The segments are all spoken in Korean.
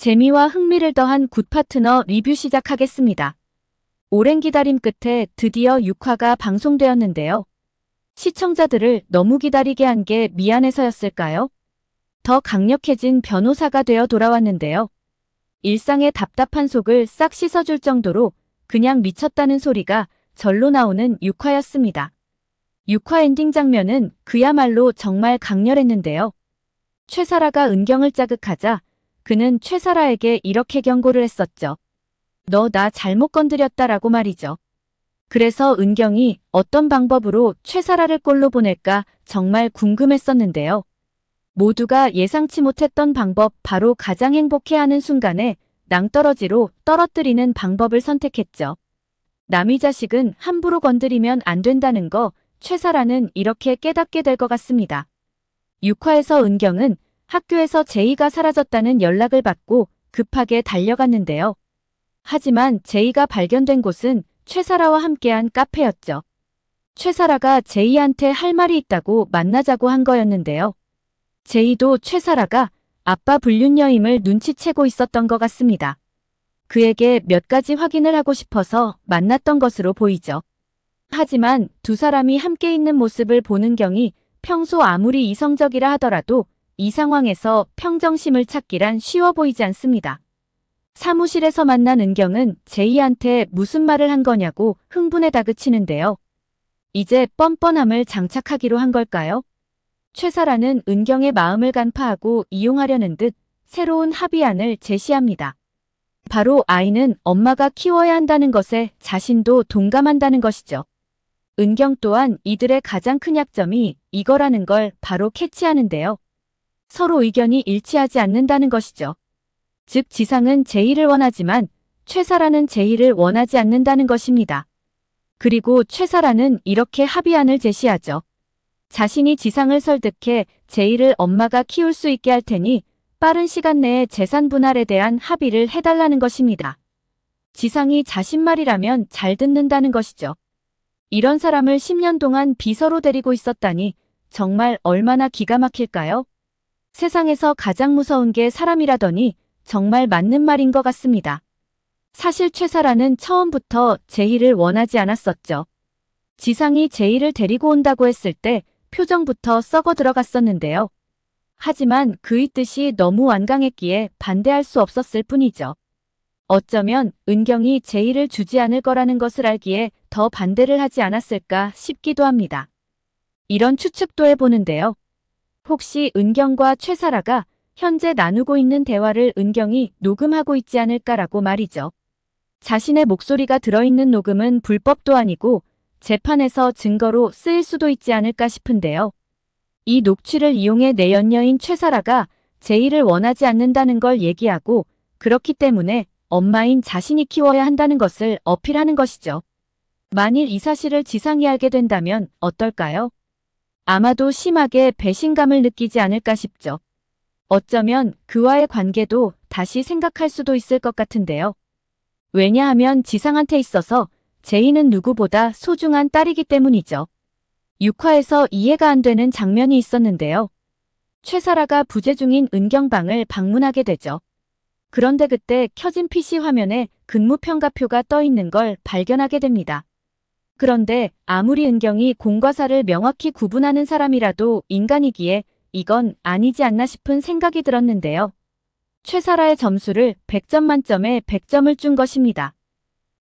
재미와 흥미를 더한 굿파트너 리뷰 시작하겠습니다. 오랜 기다림 끝에 드디어 6화가 방송되었는데요. 시청자들을 너무 기다리게 한 게 미안해서였을까요? 더 강력해진 변호사가 되어 돌아왔는데요. 일상의 답답한 속을 싹 씻어줄 정도로 그냥 미쳤다는 소리가 절로 나오는 6화였습니다. 6화 엔딩 장면은 그야말로 정말 강렬했는데요. 최사라가 은경을 자극하자 그는 최사라에게 이렇게 경고를 했었죠. 너 나 잘못 건드렸다라고 말이죠. 그래서 은경이 어떤 방법으로 최사라를 꼴로 보낼까 정말 궁금했었는데요. 모두가 예상치 못했던 방법, 바로 가장 행복해하는 순간에 낭떠러지로 떨어뜨리는 방법을 선택했죠. 남의 자식은 함부로 건드리면 안 된다는 거 최사라는 이렇게 깨닫게 될 것 같습니다. 6화에서 은경은 학교에서 제이가 사라졌다는 연락을 받고 급하게 달려갔는데요. 하지만 제이가 발견된 곳은 최사라와 함께한 카페였죠. 최사라가 제이한테 할 말이 있다고 만나자고 한 거였는데요. 제이도 최사라가 아빠 불륜녀임을 눈치채고 있었던 것 같습니다. 그에게 몇 가지 확인을 하고 싶어서 만났던 것으로 보이죠. 하지만 두 사람이 함께 있는 모습을 보는 경이 평소 아무리 이성적이라 하더라도 이 상황에서 평정심을 찾기란 쉬워 보이지 않습니다. 사무실에서 만난 은경은 제이한테 무슨 말을 한 거냐고 흥분에 다그치는데요. 이제 뻔뻔함을 장착하기로 한 걸까요? 최사라는 은경의 마음을 간파하고 이용하려는 듯 새로운 합의안을 제시합니다. 바로 아이는 엄마가 키워야 한다는 것에 자신도 동감한다는 것이죠. 은경 또한 이들의 가장 큰 약점이 이거라는 걸 바로 캐치하는데요. 서로 의견이 일치하지 않는다는 것이죠. 즉 지상은 제이를 원하지만 최사라는 제이를 원하지 않는다는 것입니다. 그리고 최사라는 이렇게 합의안을 제시하죠. 자신이 지상을 설득해 제이를 엄마가 키울 수 있게 할 테니 빠른 시간 내에 재산 분할에 대한 합의를 해달라는 것입니다. 지상이 자신 말이라면 잘 듣는다는 것이죠. 이런 사람을 10년 동안 비서로 데리고 있었다니 정말 얼마나 기가 막힐까요? 세상에서 가장 무서운 게 사람이라더니 정말 맞는 말인 것 같습니다. 사실 최사라는 처음부터 제이를 원하지 않았었죠. 지상이 제이를 데리고 온다고 했을 때 표정부터 썩어 들어갔었는데요. 하지만 그의 뜻이 너무 완강했기에 반대할 수 없었을 뿐이죠. 어쩌면 은경이 제이를 주지 않을 거라는 것을 알기에 더 반대를 하지 않았을까 싶기도 합니다. 이런 추측도 해보는데요. 혹시 은경과 최사라가 현재 나누고 있는 대화를 은경이 녹음하고 있지 않을까라고 말이죠. 자신의 목소리가 들어있는 녹음은 불법도 아니고 재판에서 증거로 쓰일 수도 있지 않을까 싶은데요. 이 녹취를 이용해 내연녀인 최사라가 제이를 원하지 않는다는 걸 얘기하고 그렇기 때문에 엄마인 자신이 키워야 한다는 것을 어필하는 것이죠. 만일 이 사실을 지상이 알게 된다면 어떨까요? 아마도 심하게 배신감을 느끼지 않을까 싶죠. 어쩌면 그와의 관계도 다시 생각할 수도 있을 것 같은데요. 왜냐하면 지상한테 있어서 제이는 누구보다 소중한 딸이기 때문이죠. 6화에서 이해가 안 되는 장면이 있었는데요. 최사라가 부재 중인 은경방을 방문하게 되죠. 그런데 그때 켜진 PC 화면에 근무평가표가 떠 있는 걸 발견하게 됩니다. 그런데 아무리 은경이 공과 사를 명확히 구분하는 사람이라도 인간이기에 이건 아니지 않나 싶은 생각이 들었는데요. 최사라의 점수를 100점 만점에 100점을 준 것입니다.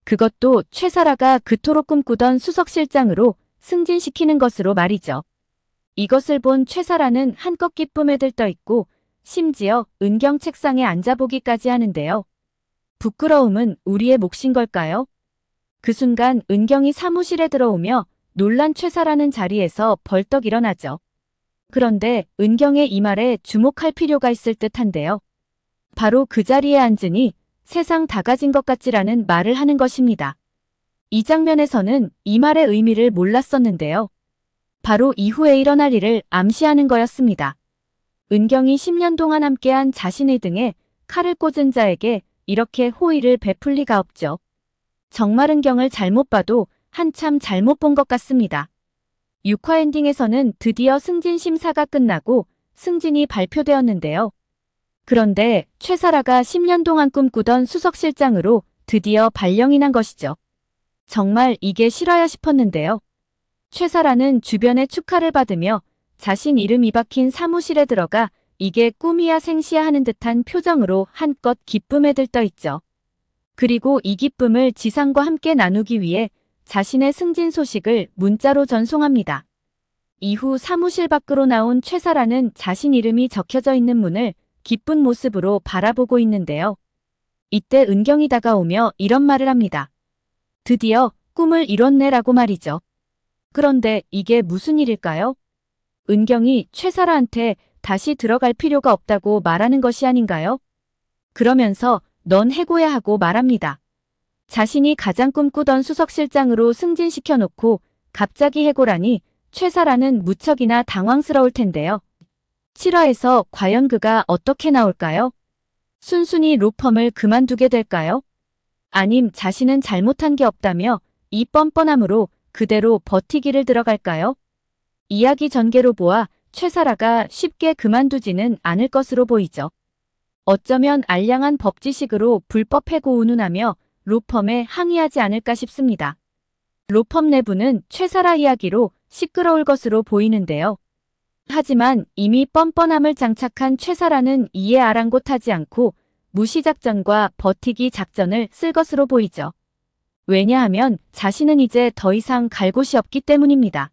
그것도 최사라가 그토록 꿈꾸던 수석실장으로 승진시키는 것으로 말이죠. 이것을 본 최사라는 한껏 기쁨에 들떠 있고 심지어 은경 책상에 앉아보기까지 하는데요. 부끄러움은 우리의 몫인 걸까요? 그 순간 은경이 사무실에 들어오며 놀란 최사라는 자리에서 벌떡 일어나죠. 그런데 은경의 이 말에 주목할 필요가 있을 듯한데요. 바로 그 자리에 앉으니 세상 다 가진 것 같지라는 말을 하는 것입니다. 이 장면에서는 이 말의 의미를 몰랐었는데요. 바로 이후에 일어날 일을 암시하는 거였습니다. 은경이 10년 동안 함께한 자신의 등에 칼을 꽂은 자에게 이렇게 호의를 베풀 리가 없죠. 정말 은경을 잘못 봐도 한참 잘못 본 것 같습니다. 6화 엔딩에서는 드디어 승진 심사가 끝나고 승진이 발표되었는데요. 그런데 최사라가 10년 동안 꿈꾸던 수석실장으로 드디어 발령이 난 것이죠. 정말 이게 실화야 싶었는데요. 최사라는 주변의 축하를 받으며 자신 이름이 박힌 사무실에 들어가 이게 꿈이야 생시야 하는 듯한 표정으로 한껏 기쁨에 들떠 있죠. 그리고 이 기쁨을 지상과 함께 나누기 위해 자신의 승진 소식을 문자로 전송합니다. 이후 사무실 밖으로 나온 최사라는 자신 이름이 적혀져 있는 문을 기쁜 모습으로 바라보고 있는데요. 이때 은경이 다가오며 이런 말을 합니다. 드디어 꿈을 이뤘네라고 말이죠. 그런데 이게 무슨 일일까요? 은경이 최사라한테 다시 들어갈 필요가 없다고 말하는 것이 아닌가요? 그러면서 넌 해고야 하고 말합니다. 자신이 가장 꿈꾸던 수석실장으로 승진시켜놓고 갑자기 해고라니 최사라는 무척이나 당황스러울 텐데요. 7화에서 과연 그가 어떻게 나올까요? 순순히 로펌을 그만두게 될까요? 아님 자신은 잘못한 게 없다며 이 뻔뻔함으로 그대로 버티기를 들어갈까요? 이야기 전개로 보아 최사라가 쉽게 그만두지는 않을 것으로 보이죠. 어쩌면 알량한 법지식으로 불법 해고 운운하며 로펌에 항의하지 않을까 싶습니다. 로펌 내부는 최사라 이야기로 시끄러울 것으로 보이는데요. 하지만 이미 뻔뻔함을 장착한 최사라는 이에 아랑곳하지 않고 무시작전과 버티기 작전을 쓸 것으로 보이죠. 왜냐하면 자신은 이제 더 이상 갈 곳이 없기 때문입니다.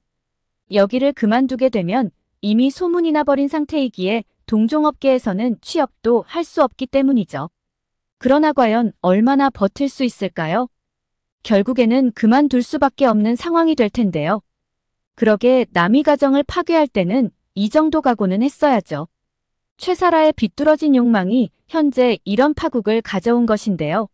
여기를 그만두게 되면 이미 소문이 나버린 상태이기에 동종업계에서는 취업도 할 수 없기 때문이죠. 그러나 과연 얼마나 버틸 수 있을까요? 결국에는 그만둘 수밖에 없는 상황이 될 텐데요. 그러게 남의 가정을 파괴할 때는 이 정도 각오는 했어야죠. 최사라의 비뚤어진 욕망이 현재 이런 파국을 가져온 것인데요.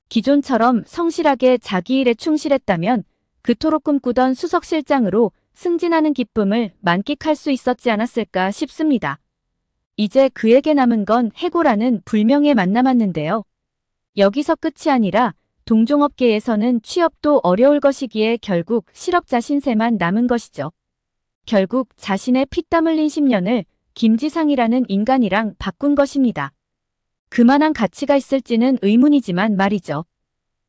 기존처럼 성실하게 자기 일에 충실했다면 그토록 꿈꾸던 수석실장으로 승진하는 기쁨을 만끽할 수 있었지 않았을까 싶습니다. 이제 그에게 남은 건 해고라는 불명예만 남았는데요. 여기서 끝이 아니라 동종업계에서는 취업도 어려울 것이기에 결국 실업자 신세만 남은 것이죠. 결국 자신의 피땀 흘린 10년을 김지상이라는 인간이랑 바꾼 것입니다. 그만한 가치가 있을지는 의문이지만 말이죠.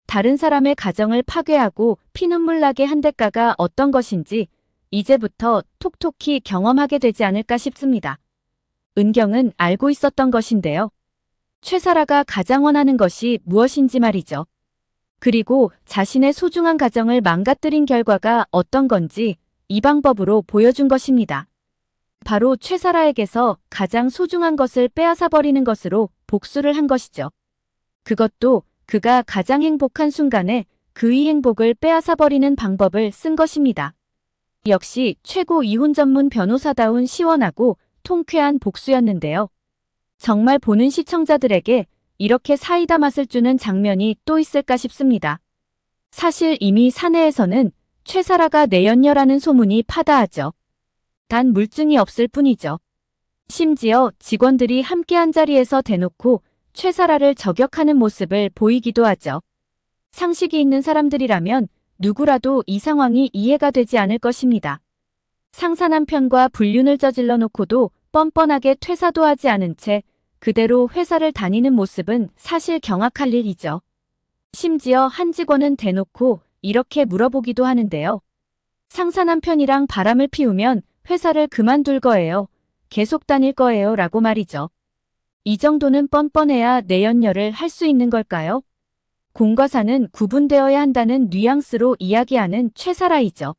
다른 사람의 가정을 파괴하고 피눈물 나게 한 대가가 어떤 것인지 이제부터 톡톡히 경험하게 되지 않을까 싶습니다. 은경은 알고 있었던 것인데요. 최사라가 가장 원하는 것이 무엇인지 말이죠. 그리고 자신의 소중한 가정을 망가뜨린 결과가 어떤 건지 이 방법으로 보여준 것입니다. 바로 최사라에게서 가장 소중한 것을 빼앗아버리는 것으로 복수를 한 것이죠. 그것도 그가 가장 행복한 순간에 그의 행복을 빼앗아버리는 방법을 쓴 것입니다. 역시 최고 이혼 전문 변호사다운 시원하고 통쾌한 복수였는데요. 정말 보는 시청자들에게 이렇게 사이다 맛을 주는 장면이 또 있을까 싶습니다. 사실 이미 사내에서는 최사라가 내연녀라는 소문이 파다하죠. 단 물증이 없을 뿐이죠. 심지어 직원들이 함께 한 자리에서 대놓고 최사라를 저격하는 모습을 보이기도 하죠. 상식이 있는 사람들이라면 누구라도 이 상황이 이해가 되지 않을 것입니다. 상사 남편과 불륜을 저질러 놓고도 뻔뻔하게 퇴사도 하지 않은 채 그대로 회사를 다니는 모습은 사실 경악할 일이죠. 심지어 한 직원은 대놓고 이렇게 물어보기도 하는데요. 상사 남편이랑 바람을 피우면 회사를 그만둘 거예요. 계속 다닐 거예요. 라고 말이죠. 이 정도는 뻔뻔해야 내연녀를 할 수 있는 걸까요? 공과 사는 구분되어야 한다는 뉘앙스로 이야기하는 최사라이죠.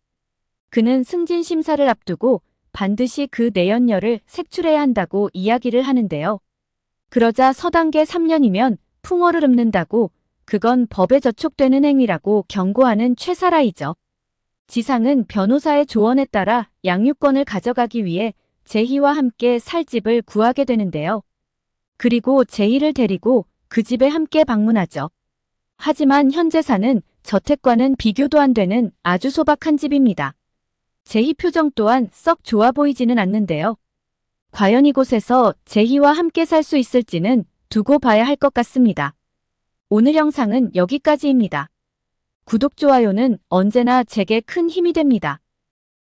그는 승진 심사를 앞두고 반드시 그 내연녀를 색출해야 한다고 이야기를 하는데요. 그러자 서단계 3년이면 풍어를 읊는다고 그건 법에 저촉되는 행위라고 경고하는 최사라이죠. 지상은 변호사의 조언에 따라 양육권을 가져가기 위해 제희와 함께 살 집을 구하게 되는데요. 그리고 제희를 데리고 그 집에 함께 방문하죠. 하지만 현재 사는 저택과는 비교도 안 되는 아주 소박한 집입니다. 제희 표정 또한 썩 좋아 보이지는 않는데요. 과연 이곳에서 제희와 함께 살 수 있을지는 두고 봐야 할 것 같습니다. 오늘 영상은 여기까지입니다. 구독, 좋아요는 언제나 제게 큰 힘이 됩니다.